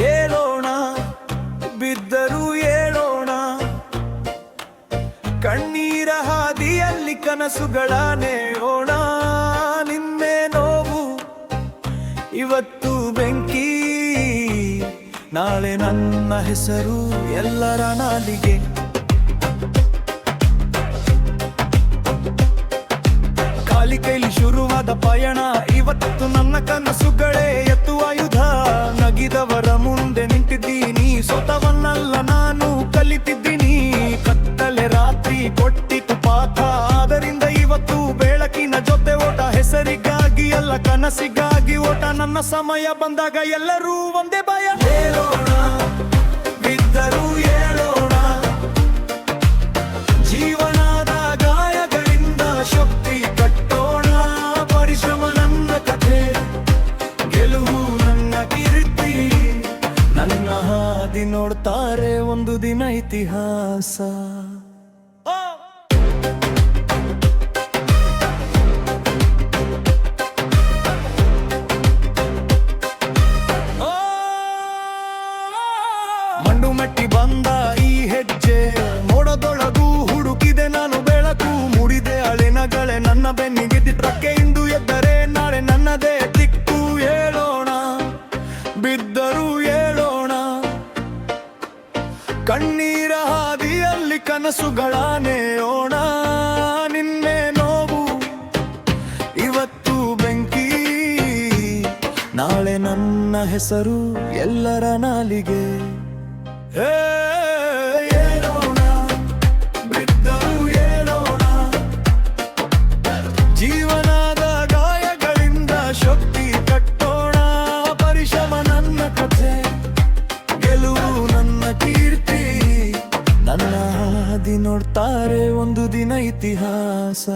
ಏಳೋಣ ಬಿದ್ದರೂ ಏಳೋಣ, ಕಣ್ಣೀರ ಹಾದಿಯಲ್ಲಿ ಕನಸುಗಳ ನೇಯೋಣ. ನಿನ್ನೆ ನೋವು ಇವತ್ತು ಬೆಂಕಿ, ನಾಳೆ ನನ್ನ ಹೆಸರು ಎಲ್ಲರ ನಾಲಿಗೆ. ಖಾಲಿ ಕೈಲಿ ಶುರುವಾದ ಪಯಣ, ಇವತ್ತು ನನ್ನ ಕನಸುಗಳೇ ಎತ್ತುವ ಆಯುಧ. ನಗಿದವರ ಮುಂದೆ ನಿಂತಿದ್ದೀನಿ, ಸೋತವನ್ನಲ್ಲ ನಾನು ಕಲಿತಿದ್ದೀನಿ. ಕತ್ತಲೆ ರಾತ್ರಿ ಕೊಟ್ಟಿತು ಪಾಠ, ಆದ್ದರಿಂದ ಇವತ್ತು ಬೆಳಕಿನ ಜೊತೆ ಓಟ. ಹೆಸರಿಗಾಗಿ ಅಲ್ಲ ಕನಸಿಗಾಗಿ ಓಟ, ನನ್ನ ಸಮಯ ಬಂದಾಗ ಎಲ್ಲರೂ ಒಂದೇ ಭಯ. ಏಳೋಣ ಬಿದ್ದರೂ ಏಳೋಣ, ಜೀವನದ ಗಾಯಗಳಿಂದ ಶಕ್ತಿ ಕಟ್ಟೋಣ. ಪರಿಶ್ರಮ ನನ್ನ ಕಥೆ, ಗೆಲುವು ನನ್ನ ಕೀರ್ತಿ. ನನ್ನ ಹಾದಿ ನೋಡ್ತಾರೆ ಒಂದು ದಿನ ಇತಿಹಾಸ. ಮಂಡು ಮೆಟ್ಟಿ ಬಂದ ಈ ಹೆಜ್ಜೆ, ಮೋಡದೊಳಗೂ ಹುಡುಕಿದೆ ನಾನು ಬೆಳಕು. ಮುಡಿದೆ ಅಳಿನಗಳೇ ನನ್ನ ಬೆನ್ನಿಗಿದ್ದಿಟ್ಟಕ್ಕೆ, ಇಂದು ಎದ್ದರೆ ನಾಳೆ ನನ್ನದೇ ದಿಕ್ಕು. ಏಳೋಣ ಬಿದ್ದರೂ ಏಳೋಣ, ಕಣ್ಣೀರ ಹಾದಿಯಲ್ಲಿ ಕನಸುಗಳ ನೇಯೋಣ. ನಿನ್ನೆ ನೋವು ಇವತ್ತು ಬೆಂಕಿ, ನಾಳೆ ನನ್ನ ಹೆಸರು ಎಲ್ಲರ ನಾಲಿಗೆ. ಏಳೋಣ ಬಿದ್ದರೂ ಏಳೋಣ, ಜೀವನದ ಗಾಯಗಳಿಂದ ಶಕ್ತಿ ಕಟ್ಟೋಣ. ಪರಿಶ್ರಮ ನನ್ನ ಕಥೆ, ಗೆಲುವು ನನ್ನ ಕೀರ್ತಿ. ನನ್ನ ಹಾದಿ ನೋಡ್ತಾರೆ ಒಂದು ದಿನ ಇತಿಹಾಸ.